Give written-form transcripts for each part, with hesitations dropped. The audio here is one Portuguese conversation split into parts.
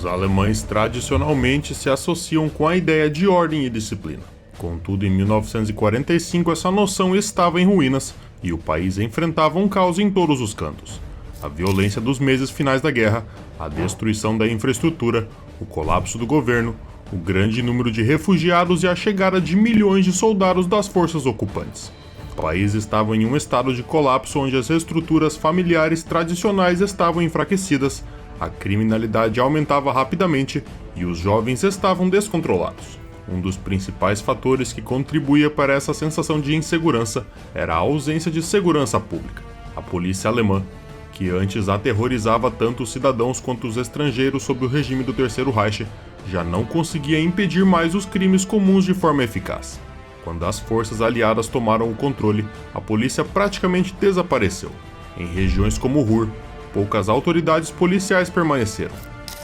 Os alemães tradicionalmente se associam com a ideia de ordem e disciplina. Contudo, em 1945 essa noção estava em ruínas e o país enfrentava um caos em todos os cantos. A violência dos meses finais da guerra, a destruição da infraestrutura, o colapso do governo, o grande número de refugiados e a chegada de milhões de soldados das forças ocupantes. O país estava em um estado de colapso onde as estruturas familiares tradicionais estavam enfraquecidas, a criminalidade aumentava rapidamente e os jovens estavam descontrolados. Um dos principais fatores que contribuía para essa sensação de insegurança era a ausência de segurança pública. A polícia alemã, que antes aterrorizava tanto os cidadãos quanto os estrangeiros sob o regime do Terceiro Reich, já não conseguia impedir mais os crimes comuns de forma eficaz. Quando as forças aliadas tomaram o controle, a polícia praticamente desapareceu. Em regiões como Ruhr, poucas autoridades policiais permaneceram.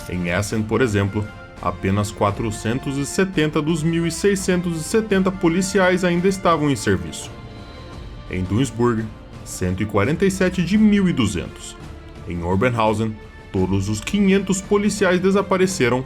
Em Essen, por exemplo, apenas 470 dos 1.670 policiais ainda estavam em serviço. Em Duisburg, 147 de 1.200. Em Oberhausen, todos os 500 policiais desapareceram.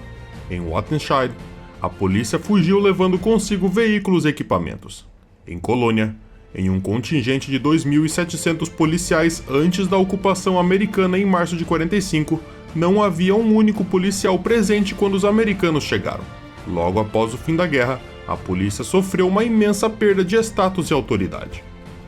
Em Wattenscheid, a polícia fugiu levando consigo veículos e equipamentos. Em Colônia, em um contingente de 2.700 policiais antes da ocupação americana em março de 45, não havia um único policial presente quando os americanos chegaram. Logo após o fim da guerra, a polícia sofreu uma imensa perda de status e autoridade.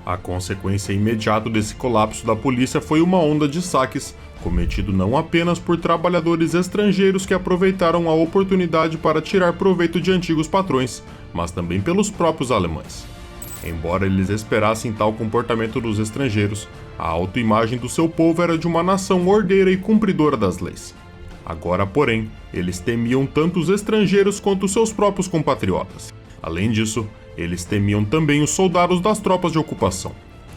A consequência imediata desse colapso da polícia foi uma onda de saques, cometido não apenas por trabalhadores estrangeiros que aproveitaram a oportunidade para tirar proveito de antigos patrões, mas também pelos próprios alemães. Embora eles esperassem tal comportamento dos estrangeiros, a autoimagem do seu povo era de uma nação ordeira e cumpridora das leis. Agora, porém, eles temiam tanto os estrangeiros quanto seus próprios compatriotas. Além disso, eles temiam também os soldados das tropas de ocupação.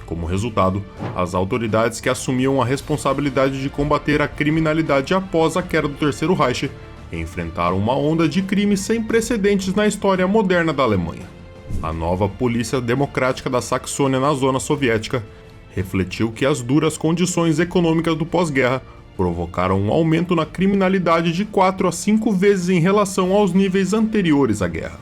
Como resultado, as autoridades que assumiam a responsabilidade de combater a criminalidade após a queda do Terceiro Reich enfrentaram uma onda de crimes sem precedentes na história moderna da Alemanha. A nova Polícia Democrática da Saxônia na zona soviética refletiu que as duras condições econômicas do pós-guerra provocaram um aumento na criminalidade de 4 a 5 vezes em relação aos níveis anteriores à guerra.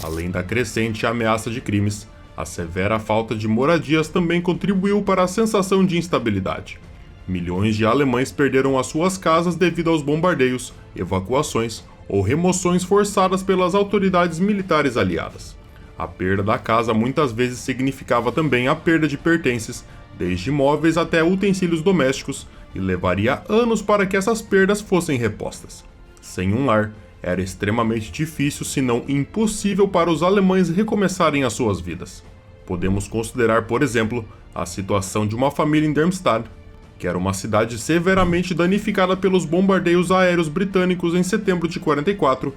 Além da crescente ameaça de crimes, a severa falta de moradias também contribuiu para a sensação de instabilidade. Milhões de alemães perderam as suas casas devido aos bombardeios, evacuações ou remoções forçadas pelas autoridades militares aliadas. A perda da casa muitas vezes significava também a perda de pertences, desde móveis até utensílios domésticos, e levaria anos para que essas perdas fossem repostas. Sem um lar, era extremamente difícil, se não impossível, para os alemães recomeçarem as suas vidas. Podemos considerar, por exemplo, a situação de uma família em Darmstadt, que era uma cidade severamente danificada pelos bombardeios aéreos britânicos em setembro de 44,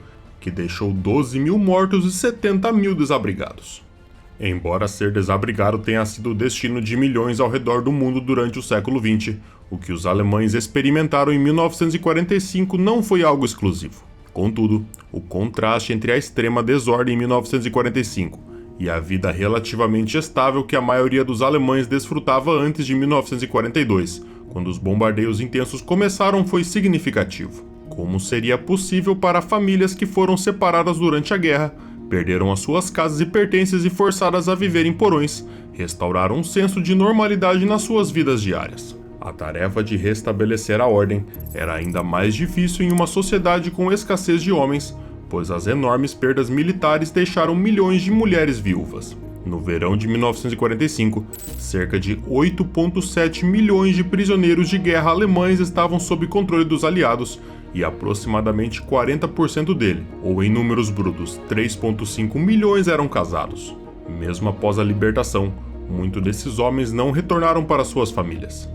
que deixou 12 mil mortos e 70 mil desabrigados. Embora ser desabrigado tenha sido o destino de milhões ao redor do mundo durante o século XX, o que os alemães experimentaram em 1945 não foi algo exclusivo. Contudo, o contraste entre a extrema desordem em 1945 e a vida relativamente estável que a maioria dos alemães desfrutava antes de 1942, quando os bombardeios intensos começaram, foi significativo. Como seria possível para famílias que foram separadas durante a guerra, perderam as suas casas e pertences e forçadas a viver em porões, restaurar um senso de normalidade nas suas vidas diárias? A tarefa de restabelecer a ordem era ainda mais difícil em uma sociedade com escassez de homens, pois as enormes perdas militares deixaram milhões de mulheres viúvas. No verão de 1945, cerca de 8,7 milhões de prisioneiros de guerra alemães estavam sob controle dos aliados e aproximadamente 40% dele, ou em números brutos, 3,5 milhões eram casados. Mesmo após a libertação, muitos desses homens não retornaram para suas famílias.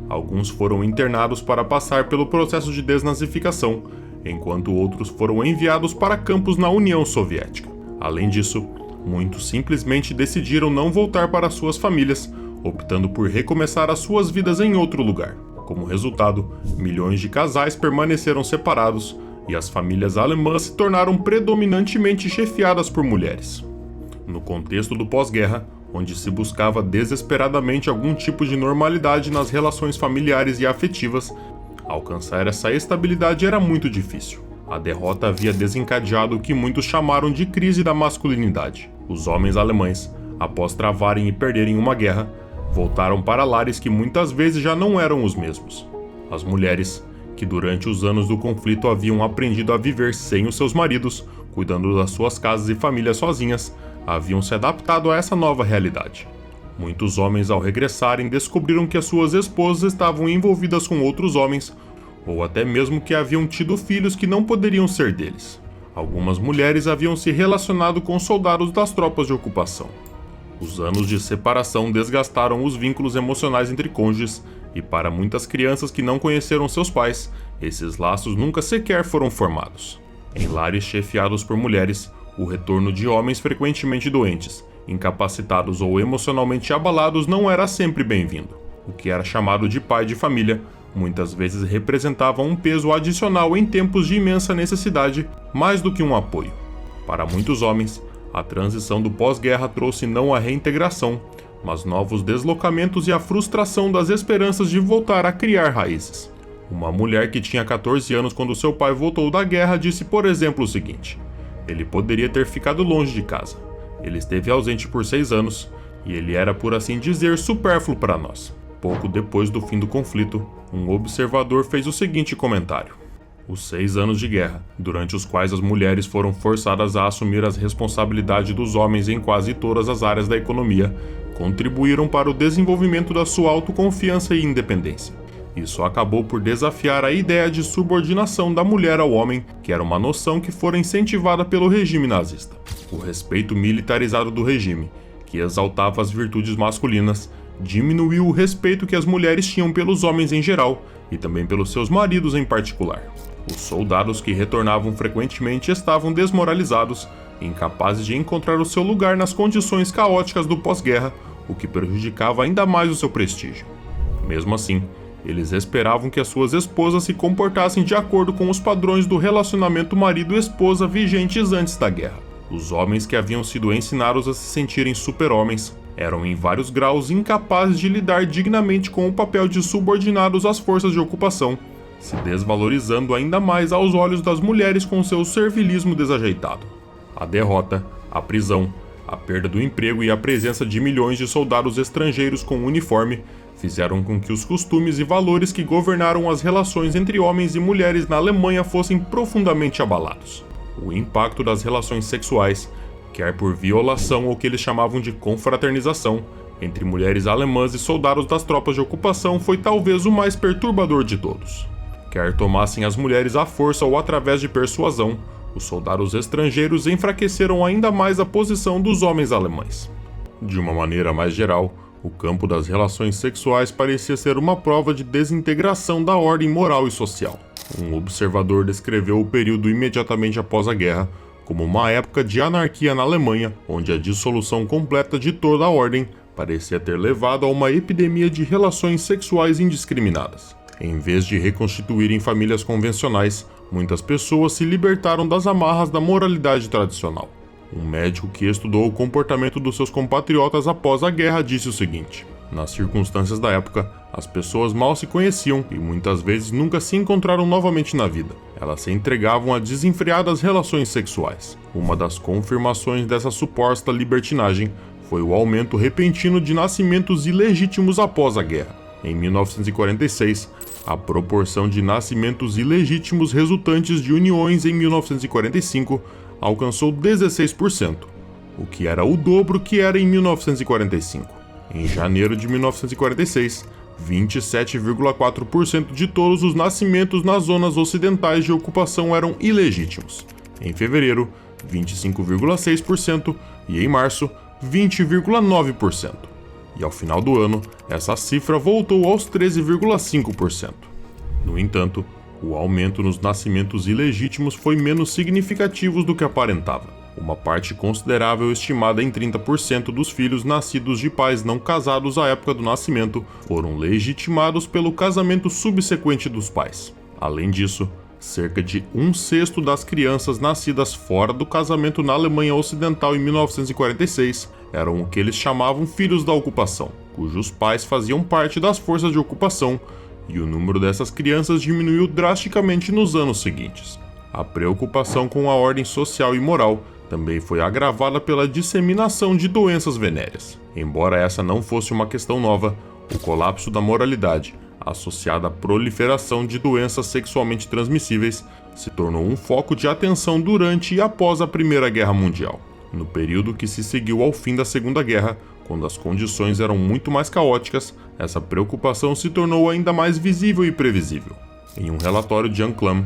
Alguns foram internados para passar pelo processo de desnazificação, enquanto outros foram enviados para campos na União Soviética. Além disso, muitos simplesmente decidiram não voltar para suas famílias, optando por recomeçar as suas vidas em outro lugar. Como resultado, milhões de casais permaneceram separados e as famílias alemãs se tornaram predominantemente chefiadas por mulheres. No contexto do pós-guerra, onde se buscava desesperadamente algum tipo de normalidade nas relações familiares e afetivas, alcançar essa estabilidade era muito difícil. A derrota havia desencadeado o que muitos chamaram de crise da masculinidade. Os homens alemães, após travarem e perderem uma guerra, voltaram para lares que muitas vezes já não eram os mesmos. As mulheres, que durante os anos do conflito haviam aprendido a viver sem os seus maridos, cuidando das suas casas e famílias sozinhas, haviam se adaptado a essa nova realidade. Muitos homens, ao regressarem, descobriram que as suas esposas estavam envolvidas com outros homens, ou até mesmo que haviam tido filhos que não poderiam ser deles. Algumas mulheres haviam se relacionado com soldados das tropas de ocupação. Os anos de separação desgastaram os vínculos emocionais entre cônjuges, e para muitas crianças que não conheceram seus pais, esses laços nunca sequer foram formados. Em lares chefiados por mulheres, o retorno de homens frequentemente doentes, incapacitados ou emocionalmente abalados não era sempre bem-vindo. O que era chamado de pai de família muitas vezes representava um peso adicional em tempos de imensa necessidade, mais do que um apoio. Para muitos homens, a transição do pós-guerra trouxe não a reintegração, mas novos deslocamentos e a frustração das esperanças de voltar a criar raízes. Uma mulher que tinha 14 anos quando seu pai voltou da guerra disse, por exemplo, o seguinte: ele poderia ter ficado longe de casa. Ele esteve ausente por 6 anos, e ele era, por assim dizer, supérfluo para nós. Pouco depois do fim do conflito, um observador fez o seguinte comentário: os 6 anos de guerra, durante os quais as mulheres foram forçadas a assumir as responsabilidades dos homens em quase todas as áreas da economia, contribuíram para o desenvolvimento da sua autoconfiança e independência. Isso acabou por desafiar a ideia de subordinação da mulher ao homem, que era uma noção que fora incentivada pelo regime nazista. O respeito militarizado do regime, que exaltava as virtudes masculinas, diminuiu o respeito que as mulheres tinham pelos homens em geral e também pelos seus maridos em particular. Os soldados que retornavam frequentemente estavam desmoralizados, incapazes de encontrar o seu lugar nas condições caóticas do pós-guerra, o que prejudicava ainda mais o seu prestígio. Mesmo assim, eles esperavam que as suas esposas se comportassem de acordo com os padrões do relacionamento marido-esposa vigentes antes da guerra. Os homens que haviam sido ensinados a se sentirem super-homens eram em vários graus incapazes de lidar dignamente com o papel de subordinados às forças de ocupação, se desvalorizando ainda mais aos olhos das mulheres com seu servilismo desajeitado. A derrota, a prisão, a perda do emprego e a presença de milhões de soldados estrangeiros com uniforme fizeram com que os costumes e valores que governaram as relações entre homens e mulheres na Alemanha fossem profundamente abalados. O impacto das relações sexuais, quer por violação ou o que eles chamavam de confraternização, entre mulheres alemãs e soldados das tropas de ocupação foi talvez o mais perturbador de todos. Quer tomassem as mulheres à força ou através de persuasão, os soldados estrangeiros enfraqueceram ainda mais a posição dos homens alemães. De uma maneira mais geral, o campo das relações sexuais parecia ser uma prova de desintegração da ordem moral e social. Um observador descreveu o período imediatamente após a guerra como uma época de anarquia na Alemanha, onde a dissolução completa de toda a ordem parecia ter levado a uma epidemia de relações sexuais indiscriminadas. Em vez de reconstituírem famílias convencionais, muitas pessoas se libertaram das amarras da moralidade tradicional. Um médico que estudou o comportamento dos seus compatriotas após a guerra disse o seguinte: nas circunstâncias da época, as pessoas mal se conheciam e muitas vezes nunca se encontraram novamente na vida. Elas se entregavam a desenfreadas relações sexuais. Uma das confirmações dessa suposta libertinagem foi o aumento repentino de nascimentos ilegítimos após a guerra. Em 1946, a proporção de nascimentos ilegítimos resultantes de uniões em 1945 alcançou 16%, o que era o dobro que era em 1945. Em janeiro de 1946, 27,4% de todos os nascimentos nas zonas ocidentais de ocupação eram ilegítimos. Em fevereiro, 25,6% e em março, 20,9%. E ao final do ano, essa cifra voltou aos 13,5%. No entanto, o aumento nos nascimentos ilegítimos foi menos significativo do que aparentava. Uma parte considerável, estimada em 30% dos filhos nascidos de pais não casados à época do nascimento, foram legitimados pelo casamento subsequente dos pais. Além disso, cerca de 1/6 das crianças nascidas fora do casamento na Alemanha Ocidental em 1946 eram o que eles chamavam filhos da ocupação, cujos pais faziam parte das forças de ocupação, e o número dessas crianças diminuiu drasticamente nos anos seguintes. A preocupação com a ordem social e moral também foi agravada pela disseminação de doenças venéreas. Embora essa não fosse uma questão nova, o colapso da moralidade, associado à proliferação de doenças sexualmente transmissíveis, se tornou um foco de atenção durante e após a Primeira Guerra Mundial. No período que se seguiu ao fim da Segunda Guerra, quando as condições eram muito mais caóticas, essa preocupação se tornou ainda mais visível e previsível. Em um relatório de Anklam,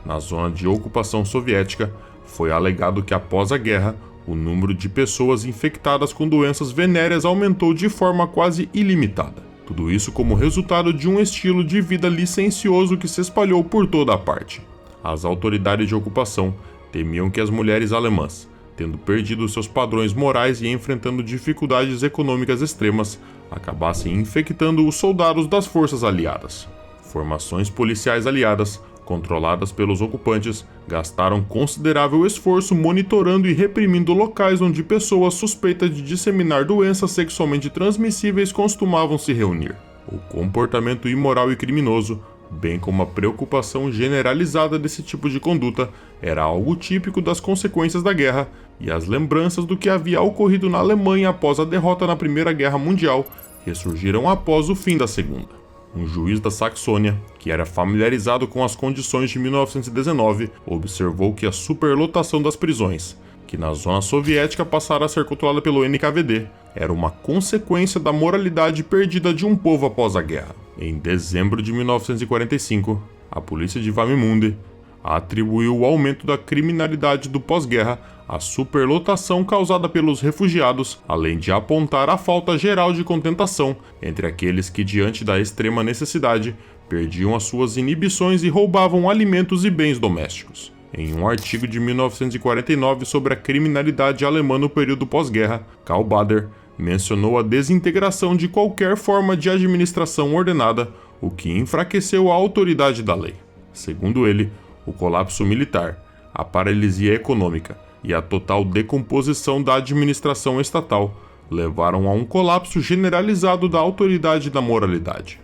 na zona de ocupação soviética, foi alegado que após a guerra, o número de pessoas infectadas com doenças venéreas aumentou de forma quase ilimitada. Tudo isso como resultado de um estilo de vida licencioso que se espalhou por toda a parte. As autoridades de ocupação temiam que as mulheres alemãs, tendo perdido seus padrões morais e enfrentando dificuldades econômicas extremas, acabassem infectando os soldados das forças aliadas. Formações policiais aliadas, controladas pelos ocupantes, gastaram considerável esforço monitorando e reprimindo locais onde pessoas suspeitas de disseminar doenças sexualmente transmissíveis costumavam se reunir. O comportamento imoral e criminoso, bem como a preocupação generalizada desse tipo de conduta, era algo típico das consequências da guerra, e as lembranças do que havia ocorrido na Alemanha após a derrota na Primeira Guerra Mundial ressurgiram após o fim da Segunda. Um juiz da Saxônia, que era familiarizado com as condições de 1919, observou que a superlotação das prisões, que na zona soviética passara a ser controlada pelo NKVD, era uma consequência da moralidade perdida de um povo após a guerra. Em dezembro de 1945, a polícia de Warnemünde atribuiu o aumento da criminalidade do pós-guerra à superlotação causada pelos refugiados, além de apontar a falta geral de contentação entre aqueles que, diante da extrema necessidade, perdiam as suas inibições e roubavam alimentos e bens domésticos. Em um artigo de 1949 sobre a criminalidade alemã no período pós-guerra, Karl Bader mencionou a desintegração de qualquer forma de administração ordenada, o que enfraqueceu a autoridade da lei. Segundo ele, o colapso militar, a paralisia econômica e a total decomposição da administração estatal levaram a um colapso generalizado da autoridade e da moralidade.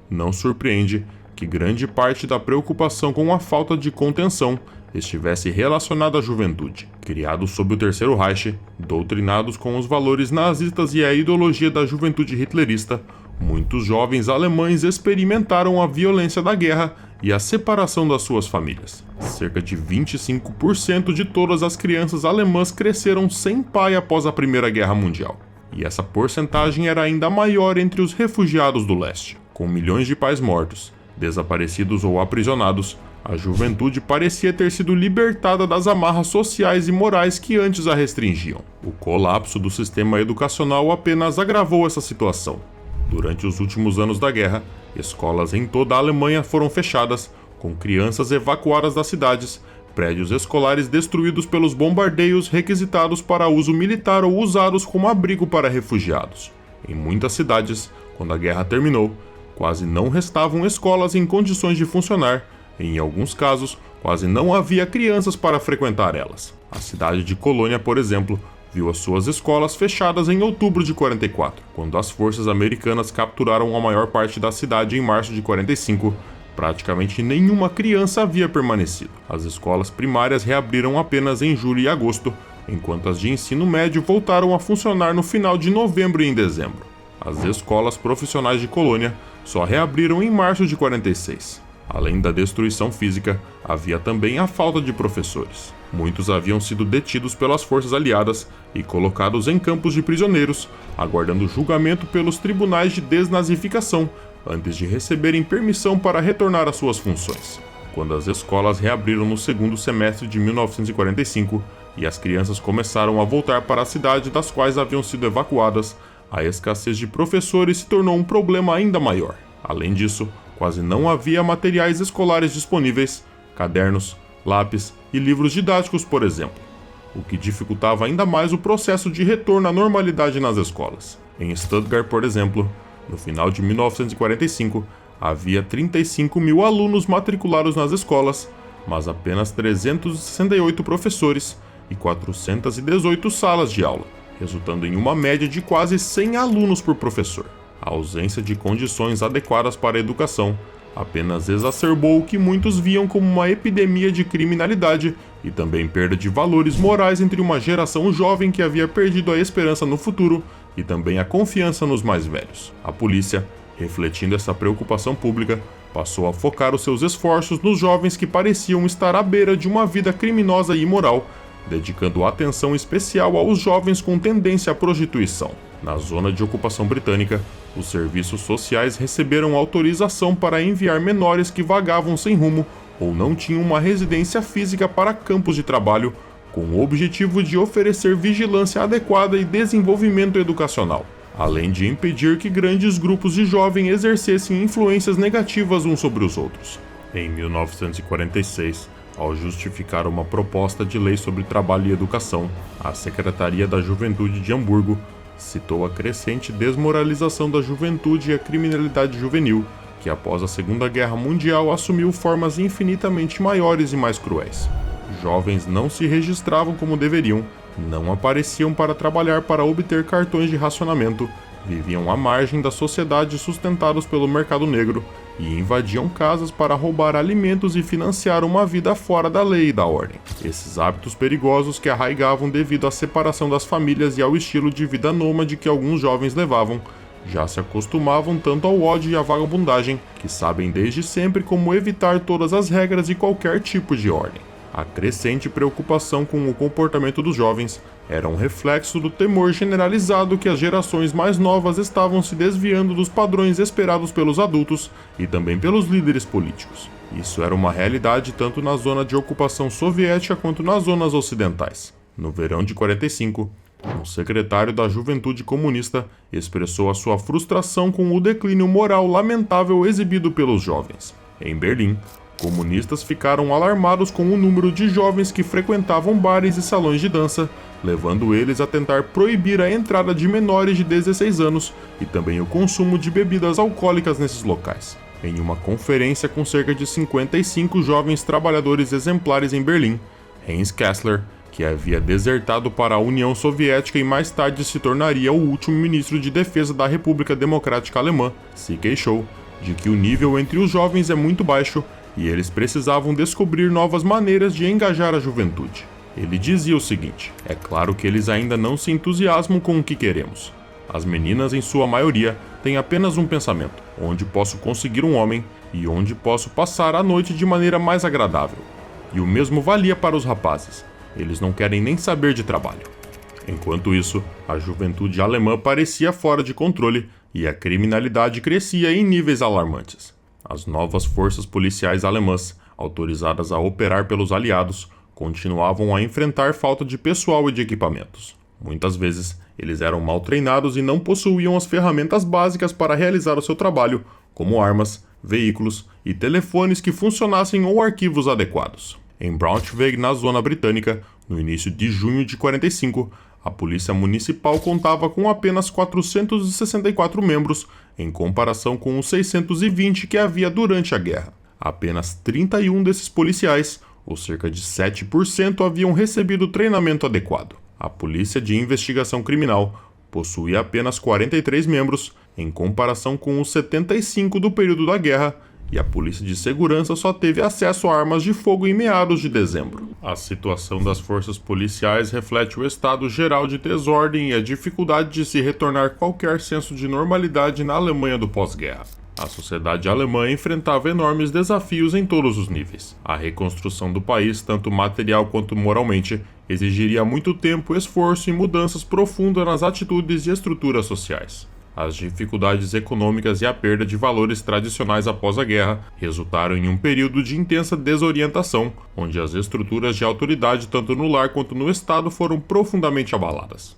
Não surpreende que grande parte da preocupação com a falta de contenção estivesse relacionada à juventude. Criados sob o Terceiro Reich, doutrinados com os valores nazistas e a ideologia da juventude hitlerista, muitos jovens alemães experimentaram a violência da guerra e a separação das suas famílias. Cerca de 25% de todas as crianças alemãs cresceram sem pai após a Primeira Guerra Mundial. E essa porcentagem era ainda maior entre os refugiados do leste. Com milhões de pais mortos, desaparecidos ou aprisionados, a juventude parecia ter sido libertada das amarras sociais e morais que antes a restringiam. O colapso do sistema educacional apenas agravou essa situação. Durante os últimos anos da guerra, escolas em toda a Alemanha foram fechadas, com crianças evacuadas das cidades, prédios escolares destruídos pelos bombardeios requisitados para uso militar ou usados como abrigo para refugiados. Em muitas cidades, quando a guerra terminou, quase não restavam escolas em condições de funcionar, e em alguns casos, quase não havia crianças para frequentar elas. A cidade de Colônia, por exemplo, viu as suas escolas fechadas em outubro de 44. Quando as forças americanas capturaram a maior parte da cidade em março de 45, praticamente nenhuma criança havia permanecido. As escolas primárias reabriram apenas em julho e agosto, enquanto as de ensino médio voltaram a funcionar no final de novembro e em dezembro. As escolas profissionais de Colônia só reabriram em março de 46. Além da destruição física, havia também a falta de professores. Muitos haviam sido detidos pelas forças aliadas e colocados em campos de prisioneiros, aguardando julgamento pelos tribunais de desnazificação, antes de receberem permissão para retornar às suas funções. Quando as escolas reabriram no segundo semestre de 1945 e as crianças começaram a voltar para a cidade das quais haviam sido evacuadas, a escassez de professores se tornou um problema ainda maior. Além disso, quase não havia materiais escolares disponíveis, cadernos, lápis e livros didáticos, por exemplo, o que dificultava ainda mais o processo de retorno à normalidade nas escolas. Em Stuttgart, por exemplo, no final de 1945, havia 35 mil alunos matriculados nas escolas, mas apenas 368 professores e 418 salas de aula, resultando em uma média de quase 100 alunos por professor. A ausência de condições adequadas para a educação, apenas exacerbou o que muitos viam como uma epidemia de criminalidade e também perda de valores morais entre uma geração jovem que havia perdido a esperança no futuro e também a confiança nos mais velhos. A polícia, refletindo essa preocupação pública, passou a focar os seus esforços nos jovens que pareciam estar à beira de uma vida criminosa e imoral, dedicando atenção especial aos jovens com tendência à prostituição. Na zona de ocupação britânica, os serviços sociais receberam autorização para enviar menores que vagavam sem rumo ou não tinham uma residência física para campos de trabalho, com o objetivo de oferecer vigilância adequada e desenvolvimento educacional, além de impedir que grandes grupos de jovens exercessem influências negativas uns sobre os outros. Em 1946, ao justificar uma proposta de lei sobre trabalho e educação, a Secretaria da Juventude de Hamburgo citou a crescente desmoralização da juventude e a criminalidade juvenil, que após a Segunda Guerra Mundial assumiu formas infinitamente maiores e mais cruéis. Jovens não se registravam como deveriam, não apareciam para trabalhar para obter cartões de racionamento, viviam à margem da sociedade sustentados pelo mercado negro e invadiam casas para roubar alimentos e financiar uma vida fora da lei e da ordem. Esses hábitos perigosos que arraigavam devido à separação das famílias e ao estilo de vida nômade que alguns jovens levavam, já se acostumavam tanto ao ódio e à vagabundagem, que sabem desde sempre como evitar todas as regras e qualquer tipo de ordem. A crescente preocupação com o comportamento dos jovens era um reflexo do temor generalizado que as gerações mais novas estavam se desviando dos padrões esperados pelos adultos e também pelos líderes políticos. Isso era uma realidade tanto na zona de ocupação soviética quanto nas zonas ocidentais. No verão de 45, um secretário da Juventude Comunista expressou a sua frustração com o declínio moral lamentável exibido pelos jovens. Em Berlim, comunistas ficaram alarmados com o número de jovens que frequentavam bares e salões de dança, levando eles a tentar proibir a entrada de menores de 16 anos e também o consumo de bebidas alcoólicas nesses locais. Em uma conferência com cerca de 55 jovens trabalhadores exemplares em Berlim, Heinz Kessler, que havia desertado para a União Soviética e mais tarde se tornaria o último ministro de defesa da República Democrática Alemã, se queixou de que o nível entre os jovens é muito baixo e eles precisavam descobrir novas maneiras de engajar a juventude. Ele dizia o seguinte: é claro que eles ainda não se entusiasmam com o que queremos. As meninas, em sua maioria, têm apenas um pensamento: onde posso conseguir um homem e onde posso passar a noite de maneira mais agradável. E o mesmo valia para os rapazes. Eles não querem nem saber de trabalho. Enquanto isso, a juventude alemã parecia fora de controle e a criminalidade crescia em níveis alarmantes. As novas forças policiais alemãs, autorizadas a operar pelos aliados, continuavam a enfrentar falta de pessoal e de equipamentos. Muitas vezes, eles eram mal treinados e não possuíam as ferramentas básicas para realizar o seu trabalho, como armas, veículos e telefones que funcionassem ou arquivos adequados. Em Braunschweig, na zona britânica, no início de junho de 45, a polícia municipal contava com apenas 464 membros, em comparação com os 620 que havia durante a guerra. Apenas 31 desses policiais, ou cerca de 7%, haviam recebido treinamento adequado. A Polícia de Investigação Criminal possuía apenas 43 membros, em comparação com os 75 do período da guerra, e a Polícia de Segurança só teve acesso a armas de fogo em meados de dezembro. A situação das forças policiais reflete o estado geral de desordem e a dificuldade de se retornar qualquer senso de normalidade na Alemanha do pós-guerra. A sociedade alemã enfrentava enormes desafios em todos os níveis. A reconstrução do país, tanto material quanto moralmente, exigiria muito tempo, esforço e mudanças profundas nas atitudes e estruturas sociais. As dificuldades econômicas e a perda de valores tradicionais após a guerra resultaram em um período de intensa desorientação, onde as estruturas de autoridade tanto no lar quanto no Estado foram profundamente abaladas.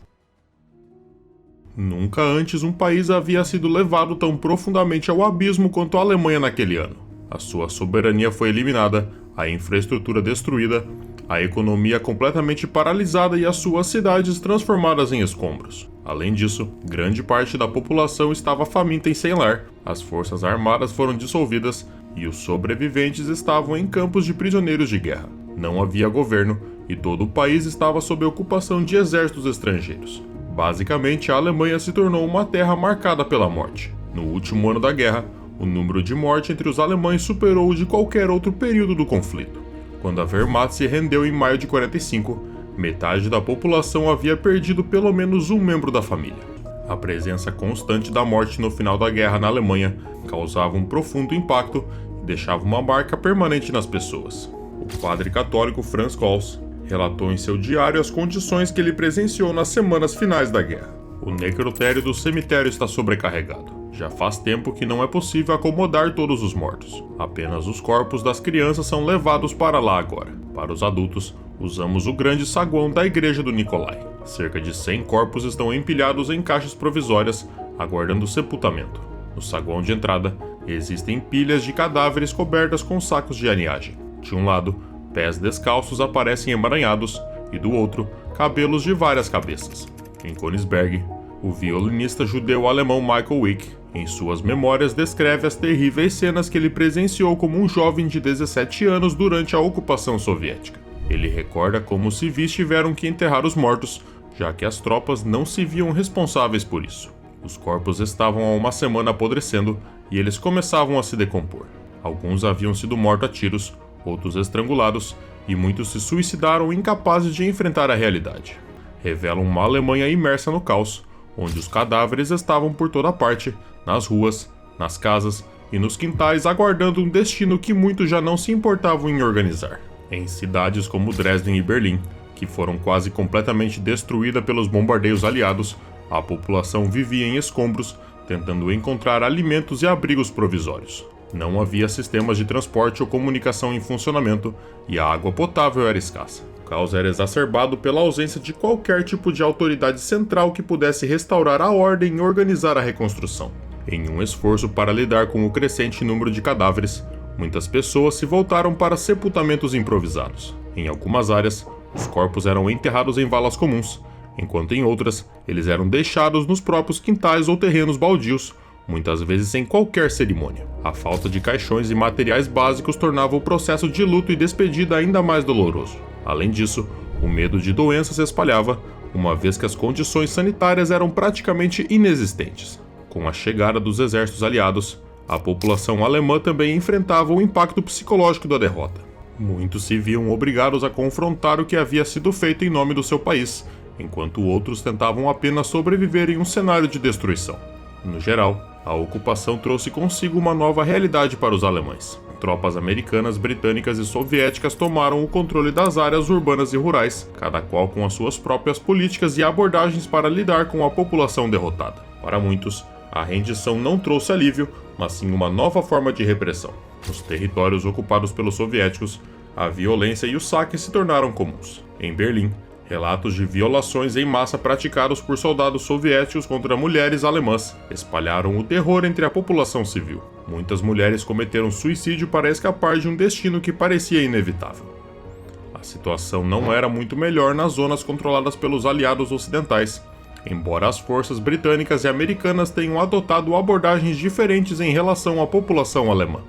Nunca antes um país havia sido levado tão profundamente ao abismo quanto a Alemanha naquele ano. A sua soberania foi eliminada, a infraestrutura destruída, a economia completamente paralisada e as suas cidades transformadas em escombros. Além disso, grande parte da população estava faminta e sem lar, as forças armadas foram dissolvidas e os sobreviventes estavam em campos de prisioneiros de guerra. Não havia governo e todo o país estava sob ocupação de exércitos estrangeiros. Basicamente, a Alemanha se tornou uma terra marcada pela morte. No último ano da guerra, o número de mortes entre os alemães superou o de qualquer outro período do conflito. Quando a Wehrmacht se rendeu em maio de 45, metade da população havia perdido pelo menos um membro da família. A presença constante da morte no final da guerra na Alemanha causava um profundo impacto e deixava uma marca permanente nas pessoas. O padre católico Franz Kols relatou em seu diário as condições que ele presenciou nas semanas finais da guerra. O necrotério do cemitério está sobrecarregado. Já faz tempo que não é possível acomodar todos os mortos. Apenas os corpos das crianças são levados para lá agora. Para os adultos, usamos o grande saguão da igreja do Nicolai. Cerca de 100 corpos estão empilhados em caixas provisórias, aguardando sepultamento. No saguão de entrada, existem pilhas de cadáveres cobertas com sacos de aninhagem. De um lado, pés descalços aparecem emaranhados, e do outro, cabelos de várias cabeças. Em Königsberg, o violinista judeu-alemão Michael Wick, em suas memórias, descreve as terríveis cenas que ele presenciou como um jovem de 17 anos durante a ocupação soviética. Ele recorda como os civis tiveram que enterrar os mortos, já que as tropas não se viam responsáveis por isso. Os corpos estavam há uma semana apodrecendo e eles começavam a se decompor. Alguns haviam sido mortos a tiros, outros estrangulados, e muitos se suicidaram incapazes de enfrentar a realidade. Revelam uma Alemanha imersa no caos, onde os cadáveres estavam por toda parte, nas ruas, nas casas e nos quintais, aguardando um destino que muitos já não se importavam em organizar. Em cidades como Dresden e Berlim, que foram quase completamente destruídas pelos bombardeios aliados, a população vivia em escombros, tentando encontrar alimentos e abrigos provisórios. Não havia sistemas de transporte ou comunicação em funcionamento e a água potável era escassa. O caos era exacerbado pela ausência de qualquer tipo de autoridade central que pudesse restaurar a ordem e organizar a reconstrução. Em um esforço para lidar com o crescente número de cadáveres, muitas pessoas se voltaram para sepultamentos improvisados. Em algumas áreas, os corpos eram enterrados em valas comuns, enquanto em outras, eles eram deixados nos próprios quintais ou terrenos baldios, muitas vezes sem qualquer cerimônia. A falta de caixões e materiais básicos tornava o processo de luto e despedida ainda mais doloroso. Além disso, o medo de doenças se espalhava, uma vez que as condições sanitárias eram praticamente inexistentes. Com a chegada dos exércitos aliados, a população alemã também enfrentava o impacto psicológico da derrota. Muitos se viam obrigados a confrontar o que havia sido feito em nome do seu país, enquanto outros tentavam apenas sobreviver em um cenário de destruição. No geral, a ocupação trouxe consigo uma nova realidade para os alemães. Tropas americanas, britânicas e soviéticas tomaram o controle das áreas urbanas e rurais, cada qual com as suas próprias políticas e abordagens para lidar com a população derrotada. Para muitos, a rendição não trouxe alívio, mas sim uma nova forma de repressão. Nos territórios ocupados pelos soviéticos, a violência e os saques se tornaram comuns. Em Berlim, relatos de violações em massa praticados por soldados soviéticos contra mulheres alemãs espalharam o terror entre a população civil. Muitas mulheres cometeram suicídio para escapar de um destino que parecia inevitável. A situação não era muito melhor nas zonas controladas pelos aliados ocidentais, embora as forças britânicas e americanas tenham adotado abordagens diferentes em relação à população alemã.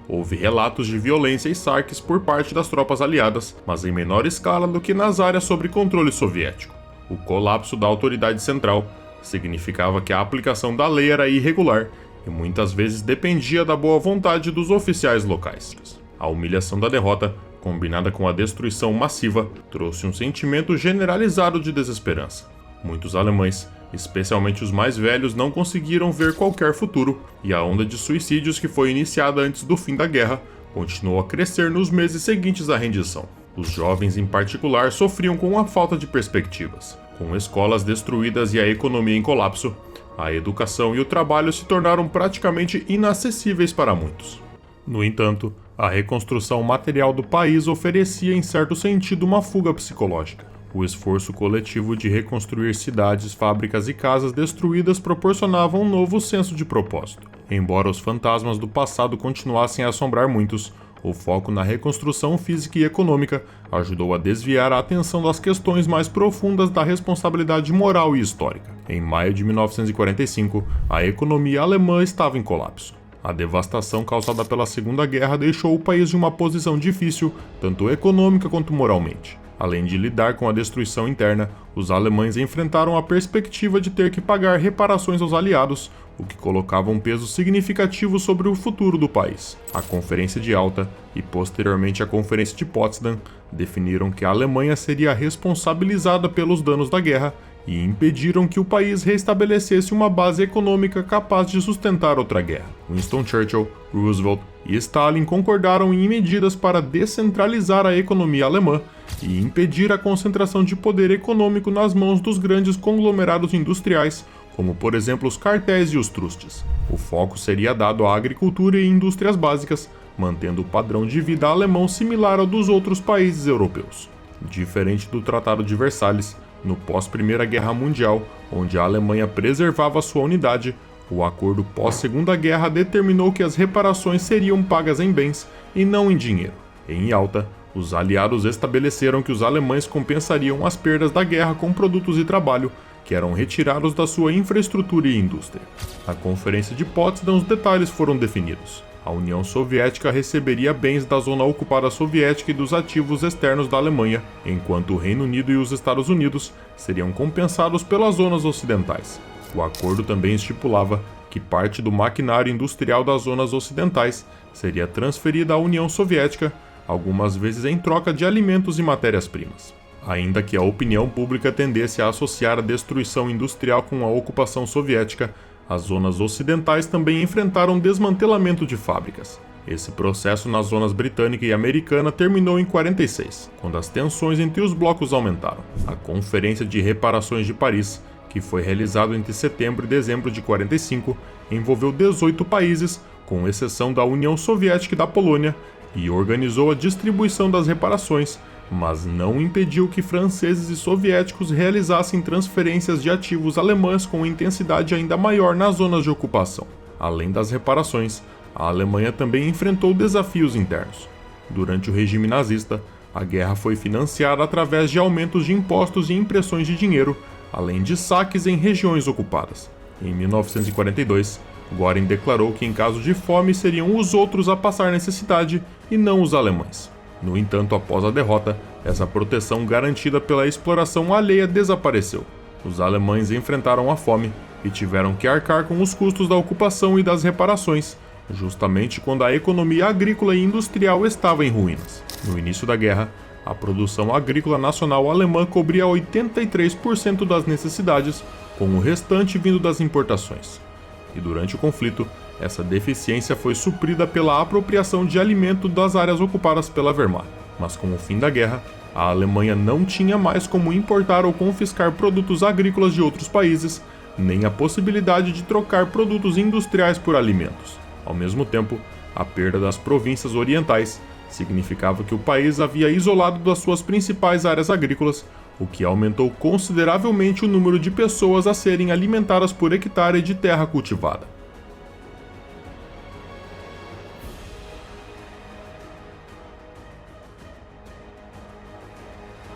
Houve relatos de violência e saques por parte das tropas aliadas, mas em menor escala do que nas áreas sob controle soviético. O colapso da autoridade central significava que a aplicação da lei era irregular e muitas vezes dependia da boa vontade dos oficiais locais. A humilhação da derrota, combinada com a destruição massiva, trouxe um sentimento generalizado de desesperança. Muitos alemães, especialmente os mais velhos, não conseguiram ver qualquer futuro, e a onda de suicídios que foi iniciada antes do fim da guerra continuou a crescer nos meses seguintes à rendição. Os jovens, em particular, sofriam com a falta de perspectivas. Com escolas destruídas e a economia em colapso, a educação e o trabalho se tornaram praticamente inacessíveis para muitos. No entanto, a reconstrução material do país oferecia, em certo sentido, uma fuga psicológica. O esforço coletivo de reconstruir cidades, fábricas e casas destruídas proporcionava um novo senso de propósito. Embora os fantasmas do passado continuassem a assombrar muitos, o foco na reconstrução física e econômica ajudou a desviar a atenção das questões mais profundas da responsabilidade moral e histórica. Em maio de 1945, a economia alemã estava em colapso. A devastação causada pela Segunda Guerra deixou o país em uma posição difícil, tanto econômica quanto moralmente. Além de lidar com a destruição interna, os alemães enfrentaram a perspectiva de ter que pagar reparações aos aliados, o que colocava um peso significativo sobre o futuro do país. A Conferência de Alta e posteriormente a Conferência de Potsdam definiram que a Alemanha seria responsabilizada pelos danos da guerra e impediram que o país restabelecesse uma base econômica capaz de sustentar outra guerra. Winston Churchill, Roosevelt e Stalin concordaram em medidas para descentralizar a economia alemã e impedir a concentração de poder econômico nas mãos dos grandes conglomerados industriais, como por exemplo os cartéis e os trustes. O foco seria dado à agricultura e indústrias básicas, mantendo o padrão de vida alemão similar ao dos outros países europeus. Diferente do Tratado de Versalhes, no pós-Primeira Guerra Mundial, onde a Alemanha preservava sua unidade, o acordo pós-Segunda Guerra determinou que as reparações seriam pagas em bens e não em dinheiro. Em Yalta, os aliados estabeleceram que os alemães compensariam as perdas da guerra com produtos e trabalho que eram retirados da sua infraestrutura e indústria. Na Conferência de Potsdam, os detalhes foram definidos. A União Soviética receberia bens da zona ocupada soviética e dos ativos externos da Alemanha, enquanto o Reino Unido e os Estados Unidos seriam compensados pelas zonas ocidentais. O acordo também estipulava que parte do maquinário industrial das zonas ocidentais seria transferida à União Soviética, algumas vezes em troca de alimentos e matérias-primas. Ainda que a opinião pública tendesse a associar a destruição industrial com a ocupação soviética, as zonas ocidentais também enfrentaram desmantelamento de fábricas. Esse processo nas zonas britânica e americana terminou em 46, quando as tensões entre os blocos aumentaram. A Conferência de Reparações de Paris, que foi realizada entre setembro e dezembro de 45, envolveu 18 países, com exceção da União Soviética e da Polônia, e organizou a distribuição das reparações, mas não impediu que franceses e soviéticos realizassem transferências de ativos alemães com intensidade ainda maior nas zonas de ocupação. Além das reparações, a Alemanha também enfrentou desafios internos. Durante o regime nazista, a guerra foi financiada através de aumentos de impostos e impressões de dinheiro, além de saques em regiões ocupadas. Em 1942, Göring declarou que em caso de fome seriam os outros a passar necessidade e não os alemães. No entanto, após a derrota, essa proteção garantida pela exploração alheia desapareceu. Os alemães enfrentaram a fome e tiveram que arcar com os custos da ocupação e das reparações, justamente quando a economia agrícola e industrial estava em ruínas. No início da guerra, a produção agrícola nacional alemã cobria 83% das necessidades, com o restante vindo das importações. E durante o conflito, essa deficiência foi suprida pela apropriação de alimento das áreas ocupadas pela Wehrmacht. Mas com o fim da guerra, a Alemanha não tinha mais como importar ou confiscar produtos agrícolas de outros países, nem a possibilidade de trocar produtos industriais por alimentos. Ao mesmo tempo, a perda das províncias orientais significava que o país havia isolado das suas principais áreas agrícolas, o que aumentou consideravelmente o número de pessoas a serem alimentadas por hectare de terra cultivada.